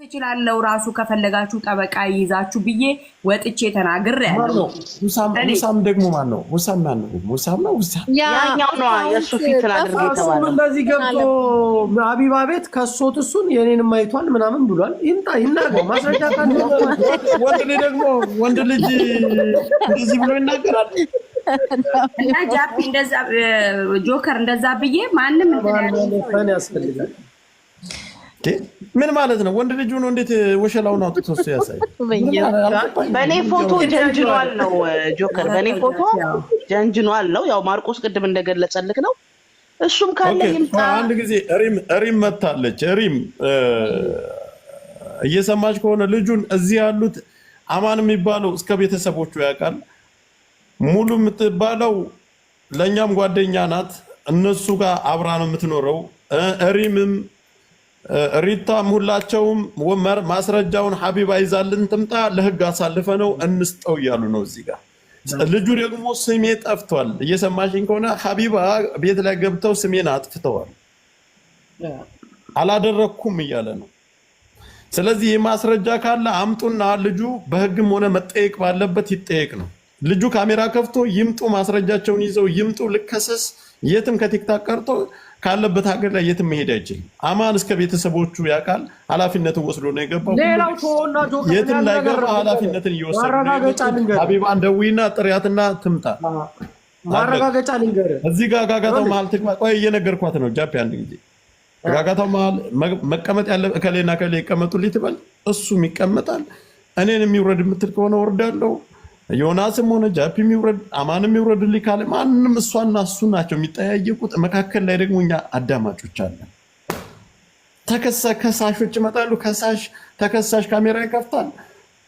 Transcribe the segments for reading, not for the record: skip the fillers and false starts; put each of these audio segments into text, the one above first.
ትችላለው ራሱ ከፈለጋችሁ ጠበቃ ይዛችሁ ብዬ ወጥቼ ተናግሬያለሁ። ሙሳም ደግሞ ማን ነው? ሙሳም ነው ያኛው ነው የሱ ፊት አድርገ ተባለ። እንደዚህ ገብቶ ሀቢባ ቤት ከሶት እሱን የኔን ማይቷል ምናምን ብሏል። ይምጣ ይናገር ማስረጃ ካለ ወንድ ልጅ እንደዚህ ብሎ ይናገራል። እና ጃፒ እንደዛ ጆከር እንደዛ ብዬ ማንንም እንትን ያስፈልጋል። ምን ማለት ነው? ወንድ ልጅ ሆኖ እንዴት ወሸላውን አውጥቶ እሱ ያሳይ? በኔ ፎቶ ጀንጅኗል ነው ጆከር፣ በኔ ፎቶ ጀንጅኗል ነው። ያው ማርቆስ ቅድም እንደገለጸልክ ነው። እሱም ካለ ይምጣ። አንድ ጊዜ ሪም መታለች። ሪም እየሰማች ከሆነ ልጁን እዚህ ያሉት አማን የሚባለው እስከ ቤተሰቦቹ ያውቃል። ሙሉ የምትባለው ለኛም ጓደኛ ናት። እነሱ ጋር አብራ ነው የምትኖረው። ሪምም ሪታም ሁላቸውም ማስረጃውን ሀቢባ ይዛልን ትምጣ ለህግ አሳልፈ ነው እንስጠው እያሉ ነው። እዚህ ጋር ልጁ ደግሞ ስሜ ጠፍቷል። እየሰማሽኝ ከሆነ ሀቢባ ቤት ላይ ገብተው ስሜን አጥፍተዋል፣ አላደረኩም እያለ ነው። ስለዚህ የማስረጃ ካለ አምጡና ልጁ በህግም ሆነ መጠየቅ ባለበት ይጠየቅ ነው። ልጁ ካሜራ ከፍቶ ይምጡ፣ ማስረጃቸውን ይዘው ይምጡ። ልከሰስ የትም ከቲክታክ ቀርቶ ካለበት ሀገር ላይ የትም መሄድ አይችልም። አማን እስከ ቤተሰቦቹ ያውቃል። ኃላፊነቱን ወስዶ ነው የገባው። ሌላው ተወና ጆከር የትም ላይ ገባ ኃላፊነትን እየወሰደ ነው። ሀቢባን ደውይና ጥሪያትና ትምጣ። ማረጋገጫ ልንገር። እዚህ ጋር ጋጋታው መሀል ትግባ። ቆይ እየነገርኳት ነው ጃፒ። አንድ ጊዜ ጋጋታው መሀል መቀመጥ ያለ እከሌና እከሌ ይቀመጡልኝ ትበል፣ እሱም ይቀመጣል። እኔን የሚውረድ የምትል ከሆነ ወርዳለሁ። ዮናስም ሆነ ጃፒ የሚውረድ አማንም የሚውረድልኝ ካለ ማንም እሷና እሱ ናቸው የሚጠያየቁት። መካከል ላይ ደግሞ እኛ አዳማጮች አለን። ከሳሾች ይመጣሉ። ተከሳሽ ካሜራ ይከፍታል።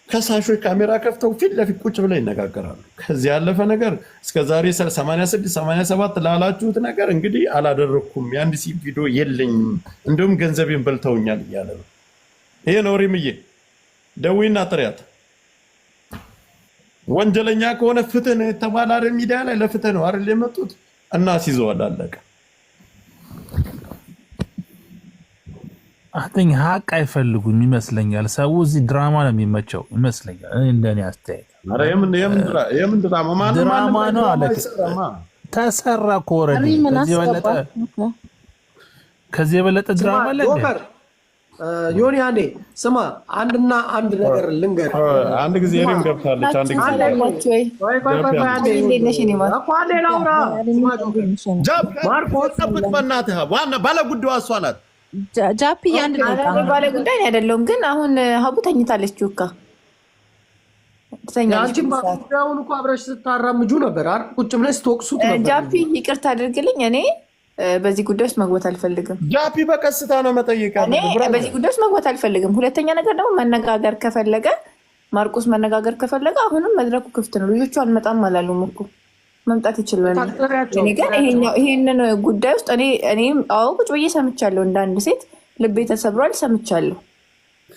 ከሳሾች ካሜራ ከፍተው ፊት ለፊት ቁጭ ብለው ይነጋገራሉ። ከዚህ ያለፈ ነገር እስከዛሬ 86 87 ላላችሁት ነገር እንግዲህ አላደረኩም፣ የአንድ ሲ ቪዲዮ የለኝም፣ እንደውም ገንዘቤን በልተውኛል እያለ ነው። ይሄ ነው ሪምዬ፣ ደዊና ጥሪያት። ወንጀለኛ ከሆነ ፍትህ ነው የተባለ አይደል? ሚዲያ ላይ ለፍትህ ነው አይደል የመጡት? እና ሲዘዋል አለቀ። አጥኝ ሀቅ አይፈልጉም ይመስለኛል። ሰው እዚህ ድራማ ነው የሚመቸው ይመስለኛል። እንደኔ አስተያየት አረ የምን ድራማ ነው አለ። ተሰራ እኮ ኦልሬዲ። ከዚህ የበለጠ ድራማ አለ። ዮኒ አንዴ ስማ፣ አንድና አንድ ነገር ልንገር። አንድ ጊዜ ሪም ገብታለች። አንድ ጊዜ ማርቆስ ጠብቅ በእናትህ። ዋና ባለ ጉዳዩ እሷ ናት። ጃፒ አንድ ባለ ጉዳይ አይደለም ግን አሁን ሀቡ ተኝታለች። ጁካ አንቺም ባሁን እኮ አብረሽ ስታራምጁ ነበር አይደል? ቁጭ ብለሽ ስትወቅሱት ነበር። ጃፒ ይቅርታ አድርግልኝ፣ እኔ በዚህ ጉዳይ ውስጥ መግባት አልፈልግም። ጃፒ በቀስታ ነው መጠየቅ። እኔ በዚህ ጉዳይ ውስጥ መግባት አልፈልግም። ሁለተኛ ነገር ደግሞ መነጋገር ከፈለገ ማርቆስ መነጋገር ከፈለገ አሁንም መድረኩ ክፍት ነው። ልጆቹ አልመጣም አላሉም እኮ መምጣት ይችላል። እኔ ግን ይሄንን ጉዳይ ውስጥ እኔ አዎ ቁጭ ብዬ ሰምቻለሁ። እንደ አንድ ሴት ልቤ ተሰብሯል ሰምቻለሁ።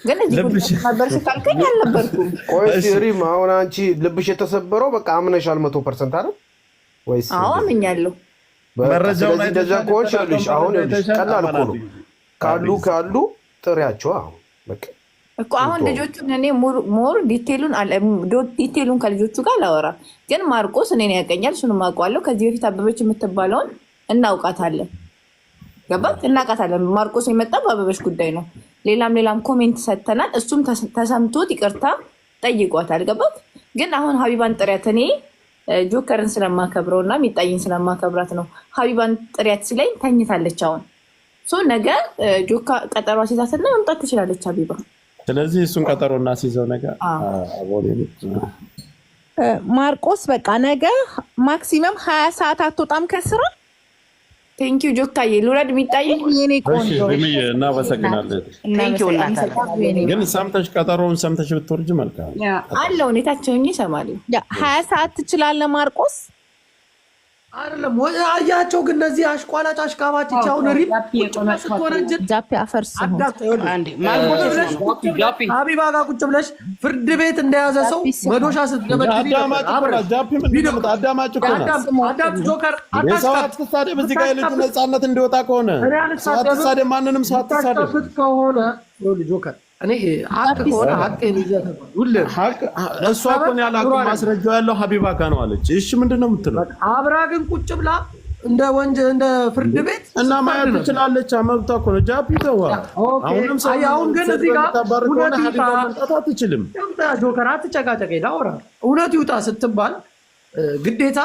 ግን እዚህ ጉዳይ ነበር ካልከኝ አልነበርኩም። ቆይ ሪም፣ አሁን አንቺ ልብሽ የተሰበረው በቃ አምነሻል 100% አይደል ወይስ? አዎ አምኛለሁ። መረጃው ላይ እንደዛ ኮች ልጅ አሁን ቀላል እኮ ነው። ካሉ ጥሪያቸው አሁን በቃ እኮ አሁን ልጆቹን እኔ ሞር ዲቴሉን ከልጆቹ ጋር ላወራ፣ ግን ማርቆስ እኔን ያቀኛል፣ እሱንም አውቀዋለሁ። ከዚህ በፊት አበበች የምትባለውን እናውቃታለን። ገባት? እናውቃታለን። ማርቆስ የመጣው በአበበች ጉዳይ ነው። ሌላም ኮሜንት ሰጥተናል። እሱም ተሰምቶት ይቅርታ ጠይቋታል። ገባት? ግን አሁን ሀቢባን ጥሪያት፣ እኔ ጆከርን ስለማከብረው እና ሚጣይን ስለማከብራት ነው። ሀቢባን ጥሪያት ሲለኝ ተኝታለች። አሁን ነገ ጆካ ቀጠሯ ሲዛትና መምጣት ትችላለች ሀቢባ። ስለዚህ እሱን ቀጠሮ እና ሲይዘው ነገር ማርቆስ በቃ ነገ ማክሲመም 20 ሰዓት አትወጣም ከስራ። ቴንኪው ጆካዬ። ልውረድ ሚጣይ የኔ ቆንጆ እናመሰግናለን። ግን ሰምተሽ ቀጠሮውን ሰምተሽ ብትወርጅ መልካም አለው። ሁኔታቸውን ይሰማሉ። 20 ሰዓት ትችላለህ ማርቆስ። አይደለም አያቸው ግን እነዚህ አሽቋላጭ አሽቃባጭ አሁን ሪም ጃፒ አፈርስ ሀቢባ ጋር ቁጭ ብለሽ ፍርድ ቤት እንደያዘ ሰው መዶሻ ስትገበድ ጆከር አትሳደብ። እዚህ ጋር የልጁ ነፃነት እንዲወጣ ከሆነ አትሳደብ። ማንንም ሰው አትሳደብ ከሆነ ጆከር እኔ ሀቅ ከሆነ ሀቅን ይዘህ ተባል ሁሉ ሀቅ እሷ እኮ ነው ያላቀ ማስረጃው ያለው ሀቢባ ጋር ነው አለች። እሺ ምንድነው የምትለው? አብራ ግን ቁጭ ብላ እንደ ወንጀል እንደ ፍርድ ቤት እና ማየት ትችላለች። መብቷ እኮ ነው። ጃፒ ተዋ። አሁንም ሰው አሁን ግን እዚህ ጋር እውነት ሀቢባ መምጣት አትችልም። ጆከር አትጨቃጨቅ። ላውራ እውነት ይውጣ ስትባል ግዴታ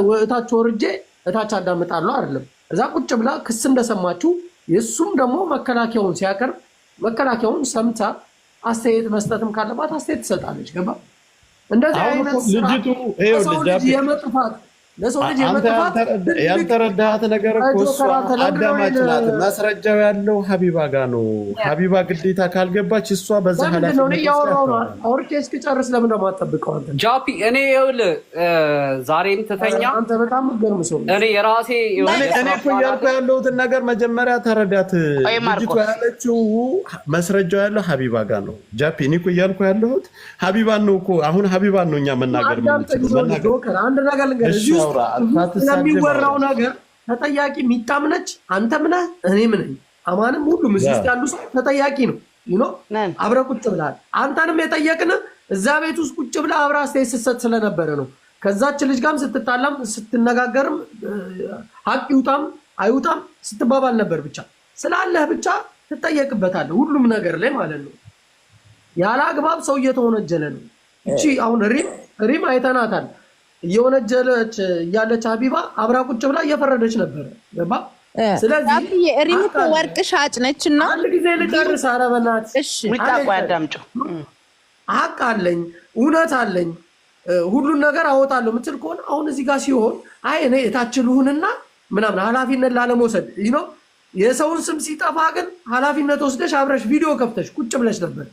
ወታች ወርጄ እታች አዳምጣለሁ አይደለም። እዛ ቁጭ ብላ ክስ እንደሰማችሁ የሱም ደግሞ መከላከያውን ሲያቀርብ መከላከያውን ሰምታ አስተያየት መስጠትም ካለባት አስተያየት ትሰጣለች። ገባ? እንደዚህ አይነት ልጅቱ ልጅ የመጥፋት ለሰው ልጅ የመጥፋት ያልተረዳሃት ነገር እኮ እሷ አዳማጭ ናት። ማስረጃው ያለው ሀቢባ ጋር ነው። ሀቢባ ግዴታ ካልገባች እሷ በዛ ኃላፊነት ነው ያወራው ነው። አውርቼ እስክጨርስ ለምን ነው የማትጠብቀው አንተ? ጃፒ እኔ ይኸውልህ ዛሬም ትተኛ አንተ በጣም ገርም ሰው እኔ የራሴ እኔ እኮ እያልኩ ያለሁትን ነገር መጀመሪያ ተረዳት። ልጅቱ ያለችው ማስረጃው ያለው ሀቢባ ጋር ነው። ጃፒ እኔ እኮ እያልኩ ያለሁት ሀቢባን ነው እኮ አሁን ሀቢባን ነው እኛ መናገር የምንችለው። አንድ ነገር ልንገርህ ስለሚወራው ነገር ተጠያቂ ሚጣም ነች። አንተም ነህ እኔም ነኝ አማንም ሁሉም እዚህ ውስጥ ያሉ ሰው ተጠያቂ ነው። አብረህ ቁጭ ብለሃል። አንተንም የጠየቅን እዛ ቤት ውስጥ ቁጭ ብለህ አብረህ አስተያየት ስትሰጥ ስለነበረ ነው። ከዛች ልጅ ጋርም ስትጣላም ስትነጋገርም ሀቅ ይውጣም አይውጣም ስትባባል ነበር። ብቻ ስላለህ ብቻ ትጠየቅበታለህ ሁሉም ነገር ላይ ማለት ነው። ያለ አግባብ ሰው እየተወነጀለ ነው። እቺ አሁን ሪም አይተናታል። እየወነጀለች እያለች ሀቢባ አብራ ቁጭ ብላ እየፈረደች ነበረ። ገባ? ስለዚህ ሪም እኮ ወርቅ ሻጭ ነች እና አንድ ጊዜ ልጨርስ። ኧረ በእናትሽ ሚጣቆ ያዳምጪው። ሀቅ አለኝ እውነት አለኝ ሁሉን ነገር አወጣለሁ የምትል ከሆነ አሁን እዚህ ጋር ሲሆን አይ እኔ የታችልሁንና ምናምን ኃላፊነት ላለመውሰድ ነው። የሰውን ስም ሲጠፋ ግን ኃላፊነት ወስደሽ አብረሽ ቪዲዮ ከፍተሽ ቁጭ ብለሽ ነበር።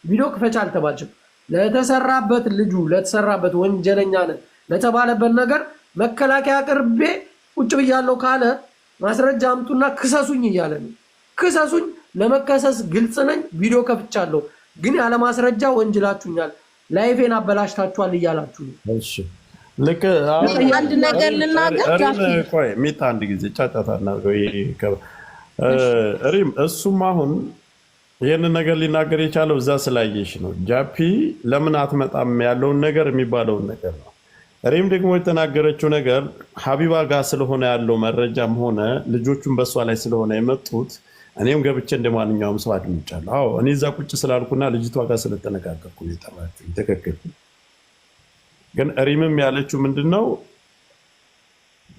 ቪዲዮ ክፈች አልተባልሽም። ለተሰራበት ልጁ ለተሰራበት ወንጀለኛ ለተባለበት ነገር መከላከያ ቅርቤ ቁጭ ብያለሁ ካለ ማስረጃ አምጡና ክሰሱኝ እያለ ነው። ክሰሱኝ፣ ለመከሰስ ግልጽ ነኝ፣ ቪዲዮ ከፍቻለሁ፣ ግን ያለ ማስረጃ ወንጅላችሁኛል፣ ላይፌን አበላሽታችኋል እያላችሁ ነው። እሺ ልክ አንድ ነገር ልናገር ቆይ ሚጣ አንድ ጊዜ ጫጫታና ሪም እሱም አሁን ይህንን ነገር ሊናገር የቻለው እዛ ስላየሽ ነው። ጃፒ ለምን አትመጣም ያለውን ነገር የሚባለውን ነገር ነው። ሪም ደግሞ የተናገረችው ነገር ሀቢባ ጋር ስለሆነ ያለው መረጃም ሆነ ልጆቹን በእሷ ላይ ስለሆነ የመጡት እኔም ገብቼ እንደ ማንኛውም ሰው አድምጫለሁ። አዎ እኔ እዛ ቁጭ ስላልኩና ልጅቷ ጋር ስለተነጋገርኩ የጠራችሁ ትክክል። ግን ሪምም ያለችው ምንድነው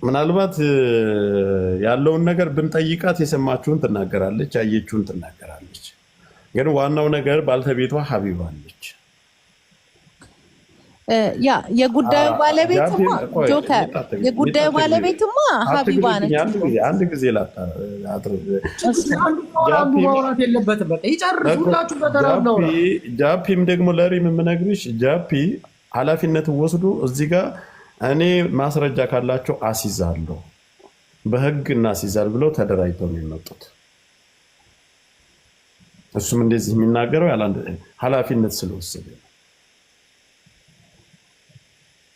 ምናልባት ያለውን ነገር ብንጠይቃት የሰማችሁን ትናገራለች፣ ያየችውን ትናገራለች። ግን ዋናው ነገር ባልተቤቷ ሀቢባ አለች። ያ የጉዳዩ ባለቤትማ ጆከር የጉዳዩ ባለቤትማ ሀቢባ ነች። አንድ ጊዜ ማውራት የለበትም። በቃ ይጨርሱ ሁላችሁ በተራው ነው። ጃፒም ደግሞ ለሪም የምነግርሽ ጃፒ ኃላፊነትን ወስዶ እዚህ ጋር እኔ ማስረጃ ካላቸው አስይዛለሁ በህግ እናስይዛል ብለው ተደራጅተው ነው የመጡት። እሱም እንደዚህ የሚናገረው ያለ ኃላፊነት ስለወሰደ ነው።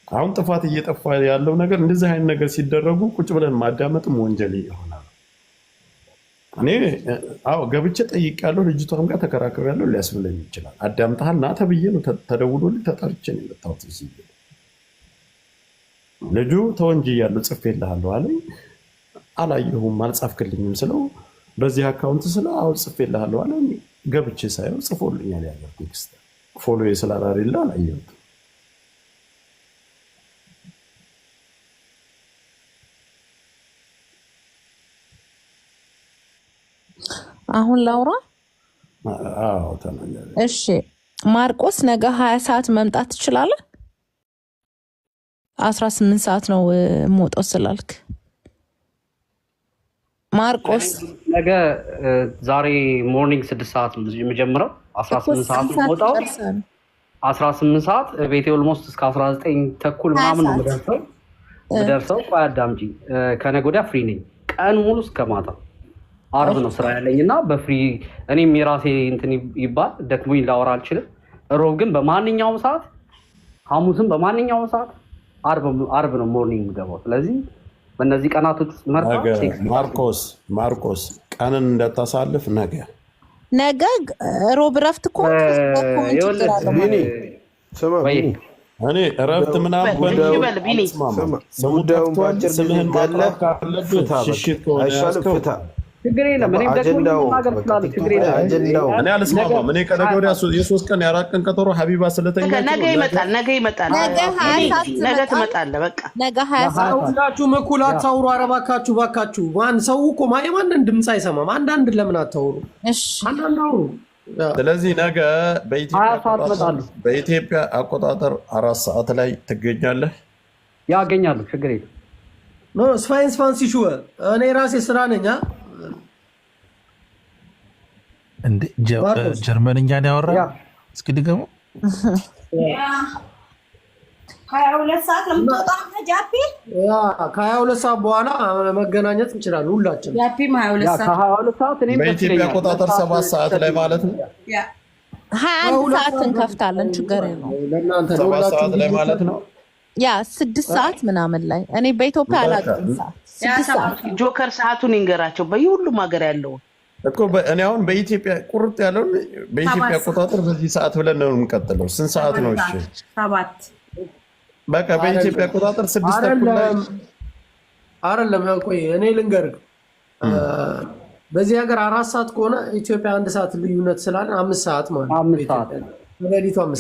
አሁን ጥፋት እየጠፋ ያለው ነገር እንደዚህ አይነት ነገር ሲደረጉ ቁጭ ብለን ማዳመጥም ወንጀል ይሆናል። እኔ ገብቼ ጠይቄያለሁ፣ ልጅቷም ጋር ተከራክሬያለሁ ሊያስብለኝ ይችላል። አዳምጠሃል ና ተብዬ ነው ተደውሎልኝ ተጠርቼ ነው የመጣሁት። እዚህ ልጁ ተወንጅያለሁ ጽፌልሃለሁ አለኝ። አላየሁም አልጻፍክልኝም ስለው በዚህ አካውንት ስለው አሁን ጽፌልሃለሁ አለኝ። ገብቼ ሳየው ጽፎልኛል። ያገር ቴክስት ፎሎ ስላላሪላ አላየሁትም። አሁን ላውራ። አዎ ተናገር። እሺ ማርቆስ ነገ 20 ሰዓት መምጣት ትችላለህ? 18 ሰዓት ነው ሞጣው ስላልክ ማርቆስ ነገ ዛሬ ሞርኒንግ 6 ሰዓት ነው የምጀምረው። 18 ሰዓት ነው ሞጣው። 18 ሰዓት ቤቴ ኦልሞስት እስከ 19 ተኩል ምናምን ነው የምደርሰው። ቆይ አዳምጪ፣ ከነገ ወዲያ ፍሪ ነኝ ቀን ሙሉ እስከ ማታ። አርብ ነው ስራ ያለኝና በፍሪ እኔም የራሴ እንትን ይባል ደክሞኝ ላወራ አልችልም። ሮብ ግን በማንኛውም ሰዓት፣ ሐሙስም በማንኛውም ሰዓት፣ አርብ ነው ሞርኒንግ የምገባው። ስለዚህ በእነዚህ ቀናቶች ውስጥ ማርቆስ ቀንን እንደታሳልፍ ነገ ነገ ሮብ እረፍት እኮ እኔ እረፍት ምናምን ስምህን ማጥራት ካለብህ ሽሽት ከሆነ ያዝከው ችግር የለም። እኔም ደግሞ ማገር ስላለ ችግር የለም። እኔ አልስማማም። እኔ ከነገ ወዲያ የ3 ቀን የ4 ቀን ቀጠሮ ሀቢባ ስለተኛች ነገ ይመጣል። ነገ ትመጣለህ። በቃ ነገ 20 ሰዓት ሁላችሁም እኩል አታውሩ። ኧረ እባካችሁ ማን ሰው እኮ የማንን ድምፅ አይሰማም። አንዳንድ ለምን አታውሩ? እሺ አንዳንድ አውሩ። ስለዚህ ነገ በኢትዮጵያ አቆጣጠር 4 ሰዓት ላይ ትገኛለህ። ያገኛለሁ። ችግር የለም። ኖ ስፋይንስ ፋንሲ ሹወ እኔ ራሴ ስራ ነኝ። እንዴ ጀርመንኛን ያወራ እስኪ ድገሙ። 22 ሰዓት ነው የምትወጣው ጃፒ? ከ22 ሰዓት በኋላ መገናኘት እንችላለን ሁላችን። ጃፒም 22 ሰዓት በኢትዮጵያ አቆጣጠር 7 ሰዓት ላይ ማለት ነው። 21 ሰዓት እንከፍታለን። ችግር የለውም። 7 ሰዓት ላይ ማለት ነው። 6 ሰዓት ምናምን ላይ እኔ በኢትዮጵያ አላውቅም ሰዓት። ጆከር ሰዓቱን ይንገራቸው በየሁሉም ሀገር ያለው እኮ እኔ አሁን በኢትዮጵያ ቁርጥ ያለውን በኢትዮጵያ አቆጣጠር በዚህ ሰዓት ብለን ነው የምንቀጥለው። ስንት ሰዓት ነው? እሺ 7 በቃ በኢትዮጵያ አቆጣጠር 6 ተኩል ላይ አይደለም። ቆይ እኔ ልንገርህ፣ በዚህ ሀገር 4 ሰዓት ከሆነ ኢትዮጵያ 1 ሰዓት ልዩነት ስላለ 5 ሰዓት ማለት ነው። 5 ሰዓት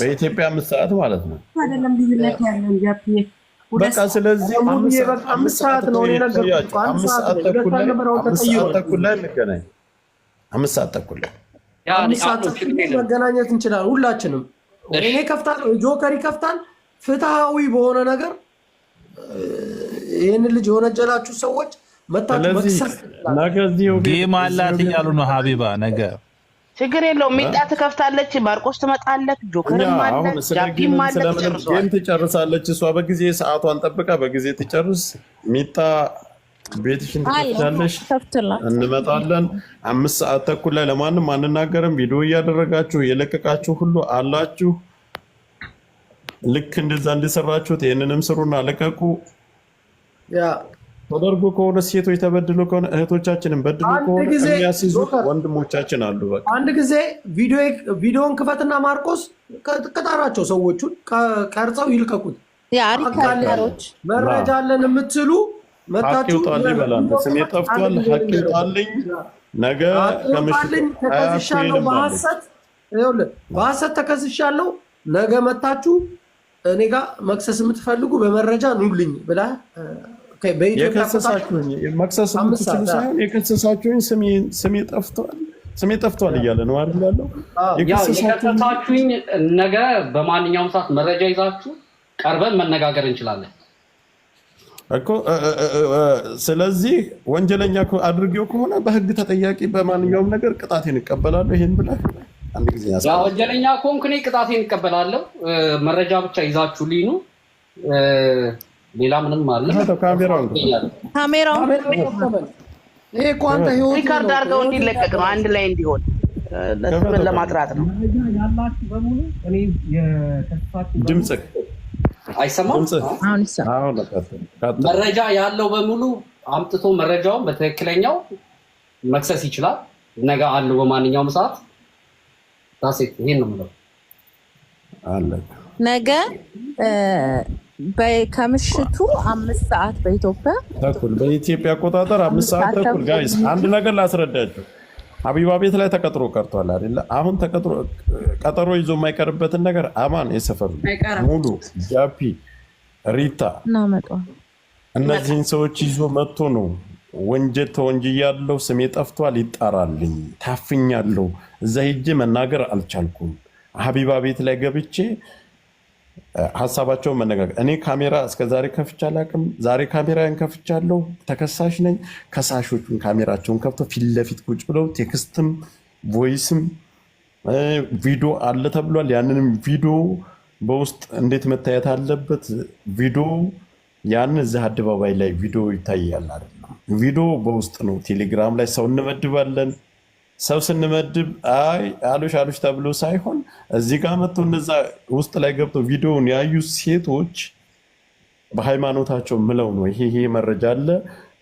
በኢትዮጵያ 5 ሰዓት ማለት ነው። አይደለም ልዩነት ያለው ጃፒ በቃ ስለዚህ 5 ሰዓት ነው የነገርኩህ። 5 ሰዓት ተኩል ላይ እንገናኝ። 5 ሰዓት ተኩል ላይ መገናኘት እንችላለን ሁላችንም። እኔ ከፍታለሁ፣ ጆከር ይከፍታል። ፍትሃዊ በሆነ ነገር ይህን ልጅ የወነጀላችሁ ሰዎች መታችሁ መክሰስ ጌም አላት እያሉ ነው። ሀቢባ ነገ ችግር የለውም። ሚጣ ትከፍታለች፣ ማርቆስ ትመጣለች፣ ጆከርም አለ፣ ጃፒም አለ። ትጨርሳለች እሷ በጊዜ ሰዓቷን ጠብቃ በጊዜ ትጨርስ። ሚጣ ቤትሽን ትከፍታለች፣ እንመጣለን። 5 ሰዓት ተኩል ላይ ለማንም አንናገርም። ቪዲዮ እያደረጋችሁ የለቀቃችሁ ሁሉ አላችሁ። ልክ እንደዛ እንደሰራችሁት ይህንንም ስሩና ለቀቁ። ተደርጎ ከሆነ ሴቶች ተበድሎ ከሆነ እህቶቻችንን በድሎ ከሆነ የሚያስይዙ ወንድሞቻችን አሉ። በቃ አንድ ጊዜ ቪዲዮን ክፈትና ማርቆስ ቅጠራቸው፣ ሰዎቹን ቀርጸው ይልቀቁት። መረጃ አለን የምትሉ መታችሁ ስሜ ጠፍቷል፣ ሀቅ ይውጣልኝ። ነገ ተከስሻለሁ፣ በሀሰት ተከስሻለሁ፣ ነገ መታችሁ እኔ ጋር መክሰስ የምትፈልጉ በመረጃ ኑልኝ ብላ የከሰሳችሁኝ ስሜ ጠፍቷል እያለ ነው አይደል ያለው። የከሰሳችሁኝ ነገ በማንኛውም ሰዓት መረጃ ይዛችሁ ቀርበን መነጋገር እንችላለን እኮ። ስለዚህ ወንጀለኛ አድርጌው ከሆነ በህግ ተጠያቂ፣ በማንኛውም ነገር ቅጣቴን እቀበላለሁ። ይሄን ብለህ አንድ ጊዜ ወንጀለኛ ከሆንክ እኔ ቅጣቴን እቀበላለሁ። መረጃ ብቻ ይዛችሁ ልኝ ነው። ሌላ ምንም አለ? ካሜራው ይሄ እኮ አንተ ህይወት ሪካርድ አድርገው እንዲለቀቅ ነው፣ አንድ ላይ እንዲሆን ለማጥራት ነው። ድምፅህ አይሰማም? መረጃ ያለው በሙሉ አምጥቶ መረጃውን በትክክለኛው መክሰስ ይችላል። ነገ አለው በማንኛውም ሰዓት ይሄን ነው የምለው። ነገ ከምሽቱ 5 ሰዓት በኢትዮጵያ ተኩል በኢትዮጵያ አቆጣጠር 5 ሰዓት ተኩል። ጋይስ አንድ ነገር ላስረዳችሁ። ሀቢባ ቤት ላይ ተቀጥሮ ቀርቷል አይደለ? አሁን ቀጠሮ ይዞ የማይቀርበትን ነገር አማን የሰፈሩ ሙሉ ጃፒ፣ ሪታ እነዚህን ሰዎች ይዞ መጥቶ ነው ወንጀል ተወንጅያለሁ፣ ስሜ ጠፍቷል፣ ይጣራልኝ፣ ታፍኛለሁ፣ እዛ ሄጄ መናገር አልቻልኩም። ሀቢባ ቤት ላይ ገብቼ ሀሳባቸውን መነጋገር። እኔ ካሜራ እስከዛሬ ከፍቼ አላውቅም። ዛሬ ካሜራን ከፍቻለሁ። ተከሳሽ ነኝ። ከሳሾቹን ካሜራቸውን ከፍተው ፊት ለፊት ቁጭ ብለው ቴክስትም ቮይስም ቪዲዮ አለ ተብሏል። ያንንም ቪዲዮ በውስጥ እንዴት መታየት አለበት ቪዲዮ ያን እዚህ አደባባይ ላይ ቪዲዮ ይታያል አይደል? ቪዲዮ በውስጥ ነው። ቴሌግራም ላይ ሰው እንመድባለን። ሰው ስንመድብ አሉሽ ተብሎ ሳይሆን እዚህ ጋር መጥቶ እነዛ ውስጥ ላይ ገብተው ቪዲዮውን ያዩ ሴቶች በሃይማኖታቸው ምለው ነው ይሄ መረጃ አለ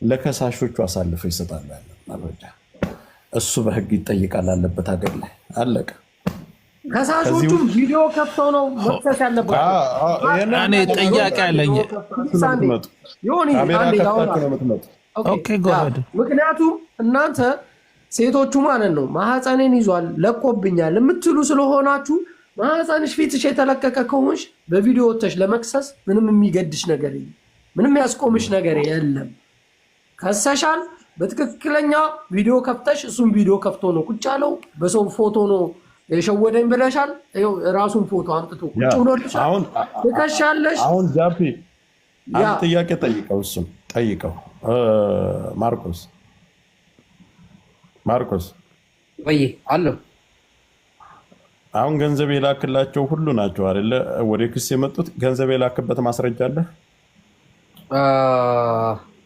ለከሳሾቹ አሳልፈው ይሰጣሉ። መረጃ እሱ በህግ ይጠይቃል አለበት ሀገር ላይ አለቀ። ከሳሾቹም ቪዲዮ ከፍተው ነው መክሰስ ያለባቸው። እኔ ጥያቄ አለኝ። ምክንያቱም እናንተ ሴቶቹ ማለት ነው ማህፀኔን ይዟል ለቆብኛል የምትሉ ስለሆናችሁ ማህፀንሽ ፊትሽ የተለቀቀ ከሆንሽ በቪዲዮ ወጥተሽ ለመክሰስ ምንም የሚገድሽ ነገር የለም፣ ምንም ያስቆምሽ ነገር የለም። ከሰሻል በትክክለኛ ቪዲዮ ከፍተሽ እሱም ቪዲዮ ከፍቶ ነው ቁጭ ያለው፣ በሰው ፎቶ ነው የሸወደኝ ብለሻል። ራሱን ፎቶ አምጥቶ ቁጭ ብሎልሻል። ትከሻለሽ። አሁን ጃፒ አንድ ጥያቄ ጠይቀው፣ እሱም ጠይቀው። ማርቆስ ወይ አለው። አሁን ገንዘብ የላክላቸው ሁሉ ናቸው አይደለ? ወደ ክስ የመጡት ገንዘብ የላክበት ማስረጃ አለ?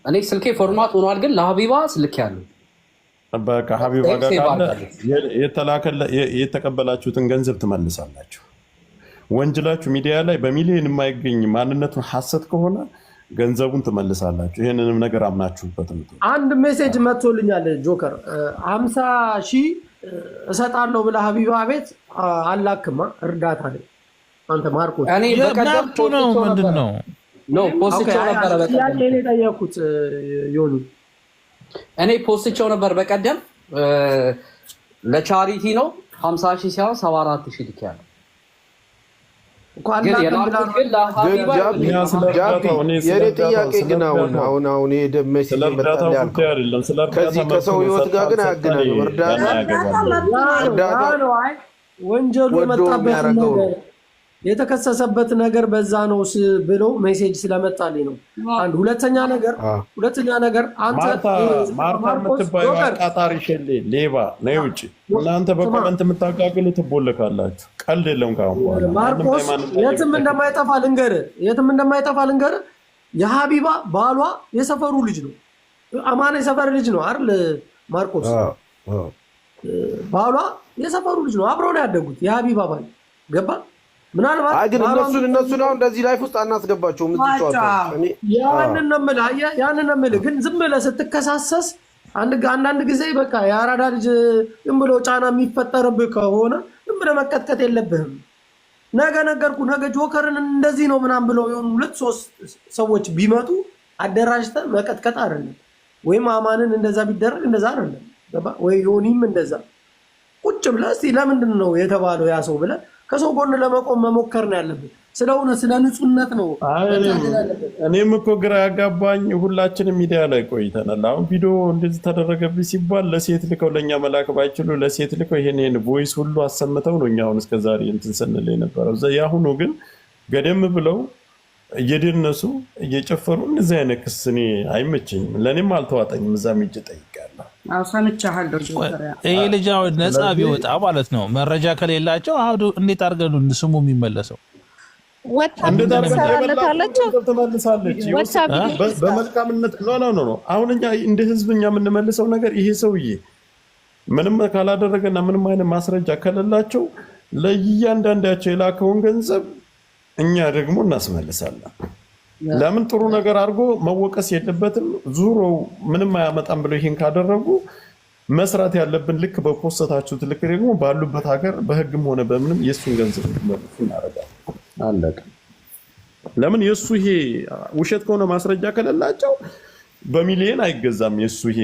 እኔ ስልኬ ፎርማት ሆኗል፣ ግን ለሀቢባ ስልክ ያለው በቃ ሀቢባ ጋር ካለ የተቀበላችሁትን ገንዘብ ትመልሳላችሁ። ወንጀላችሁ ሚዲያ ላይ በሚሊዮን የማይገኝ ማንነቱን ሐሰት ከሆነ ገንዘቡን ትመልሳላችሁ። ይህንንም ነገር አምናችሁበት ነው። አንድ ሜሴጅ መጥቶልኛል ጆከር 50,000 እሰጣለሁ ብለህ ሀቢባ ቤት አላክማ እርዳታ ላይ አንተ ማርቆስ እኔ በቀደም ነው ምንድን ነው ነው ፖስቸው ነበር። በቀደም እኔ ጠየኩት ዮኒ እኔ ፖስቸው ነበር በቀደም ለቻሪቲ ነው 50,000 ሲሆን 74,000 ልኬያለሁ። የኔ ጥያቄ ግን አሁን የደመሽ ከዚህ ከሰው ህይወት ጋር ግን አያገናኝም። እርዳታ ወንጀሉ የመጣበት ነገር የተከሰሰበት ነገር በዛ ነው ብሎ ሜሴጅ ስለመጣልኝ ነው። አንድ ሁለተኛ ነገር አንተ ማርታ የምትባዩ አቃጣሪ ሸሌ ሌባ ነይ ውጭ። እናንተ በኮመንት የምታጋግሉ ትቦለካላችሁ። ቀልድ የለም። ካሁን በኋላ ማርቆስ የትም እንደማይጠፋ ልንገርህ። የሀቢባ ባሏ የሰፈሩ ልጅ ነው። አማን የሰፈር ልጅ ነው አይደል ማርቆስ? ባሏ የሰፈሩ ልጅ ነው። አብረው ነው ያደጉት። የሀቢባ ባል ገባ። ምናልባት ግን እነሱን አሁን እንደዚህ ላይፍ ውስጥ አናስገባቸውም። ያንን ነው የምልህ። ግን ዝም ብለህ ስትከሳሰስ አንዳንድ ጊዜ በቃ የአራዳ ልጅ ዝም ብሎ ጫና የሚፈጠርብህ ከሆነ ዝም ብለህ መቀጥቀጥ የለብህም። ነገ ጆከርን እንደዚህ ነው ምናምን ብለው የሆኑ 2-3 ሰዎች ቢመጡ አደራጅተህ መቀጥቀጥ አይደለም። ወይም አማንን እንደዛ ቢደረግ እንደዛ አይደለም ወይ ዮኒም እንደዛ ቁጭ ብለህ እስኪ ለምንድን ነው የተባለው ያ ሰው ብለህ ከሰው ጎን ለመቆም መሞከር ነው ያለብን። ስለሆነ ስለ ንጹህነት ነው። እኔም እኮ ግራ ያጋባኝ ሁላችንም ሚዲያ ላይ ቆይተናል። አሁን ቪዲዮ እንደዚህ ተደረገብኝ ሲባል ለሴት ልከው ለእኛ መላክ ባይችሉ ለሴት ልከው ይሄን ቮይስ ሁሉ አሰምተው ነው እኛ አሁን እስከዛሬ እንትን ስንል የነበረው። ያሁኑ ግን ገደም ብለው እየደነሱ እየጨፈሩ እንደዚህ አይነት ክስ እኔ አይመቸኝም፣ ለእኔም አልተዋጠኝም። እዛም ሂጅ እጠይቃለሁ። ይህ ልጅ ነፃ ቢወጣ ማለት ነው መረጃ ከሌላቸው እንዴት አድርገን ስሙ የሚመለሰው? በመልካምነት ነው። አሁን እኛ እንደ ህዝብ እኛ የምንመልሰው ነገር ይሄ ሰውዬ ምንም ካላደረገና ምንም አይነት ማስረጃ ከሌላቸው ለእያንዳንዳቸው የላከውን ገንዘብ እኛ ደግሞ እናስመልሳለን። ለምን ጥሩ ነገር አድርጎ መወቀስ የለበትም። ዙሮ ምንም አያመጣም ብለው ይሄን ካደረጉ መስራት ያለብን ልክ በፖስተታችሁት ልክ ደግሞ ባሉበት ሀገር በህግም ሆነ በምንም የእሱን ገንዘብ መልሱ እናደርጋለን። አለቀ። ለምን የእሱ ይሄ ውሸት ከሆነ ማስረጃ ከሌላቸው በሚሊዮን አይገዛም። የእሱ ይሄ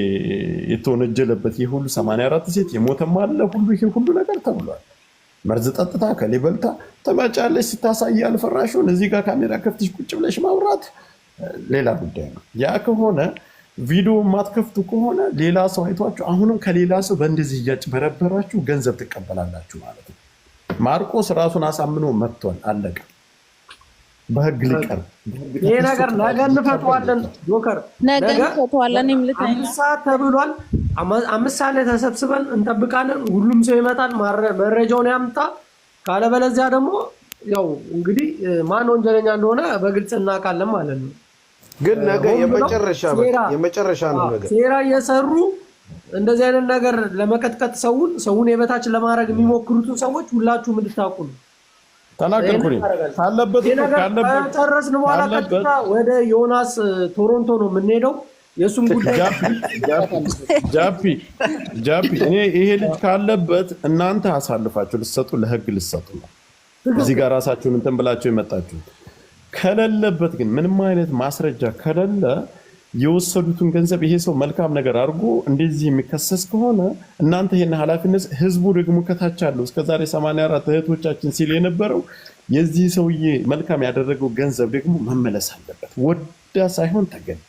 የተወነጀለበት ይሄ ሁሉ 84 ሴት የሞተም አለ ሁሉ ይሄ ሁሉ ነገር ተብሏል። መርዝ ጠጥታ ከሌበልታ ተመጫለች ስታሳይ ያልፈራሽውን እዚህ ጋር ካሜራ ከፍተሽ ቁጭ ብለሽ ማውራት ሌላ ጉዳይ ነው። ያ ከሆነ ቪዲዮ ማትከፍቱ ከሆነ ሌላ ሰው አይቷችሁ አሁንም ከሌላ ሰው በእንደዚህ እያጭበረበራችሁ ገንዘብ ትቀበላላችሁ ማለት ነው። ማርቆስ ራሱን አሳምኖ መጥቷል። አለቀ። በህግ ሊቀርብ ይሄ ነገር ነገ እንፈተዋለን። ጆከር ነገ እንፈተዋለን። 5 ሰዓት ተብሏል። 5 ሰዓት ላይ ተሰብስበን እንጠብቃለን። ሁሉም ሰው ይመጣል፣ መረጃውን ያምጣ። ካለበለዚያ ደግሞ ያው እንግዲህ ማን ወንጀለኛ እንደሆነ በግልጽ እናውቃለን ማለት ነው። ግን ነገ የመጨረሻ ነው። ነገ ሴራ እየሰሩ እንደዚህ አይነት ነገር ለመቀጥቀጥ ሰውን የበታች ለማድረግ የሚሞክሩትን ሰዎች ሁላችሁም እንድታውቁ ነው። ተናገርኩኝ። ካለበት ጨረስን በኋላ ቀጥታ ወደ ዮናስ ቶሮንቶ ነው የምንሄደው። የእሱም ጉዳይ ጃፒ እኔ ይሄ ልጅ ካለበት እናንተ አሳልፋችሁ ልትሰጡ ለህግ ልትሰጡ ነው እዚህ ጋር ራሳችሁን እንትን ብላችሁ የመጣችሁት። ከሌለበት ግን ምንም አይነት ማስረጃ ከሌለ የወሰዱትን ገንዘብ ይሄ ሰው መልካም ነገር አድርጎ እንደዚህ የሚከሰስ ከሆነ እናንተ ይሄን ኃላፊነት ህዝቡ ደግሞ ከታች አለው እስከዛሬ 84 እህቶቻችን ሲል የነበረው የዚህ ሰውዬ መልካም ያደረገው ገንዘብ ደግሞ መመለስ አለበት። ወዳ ሳይሆን ተገዳ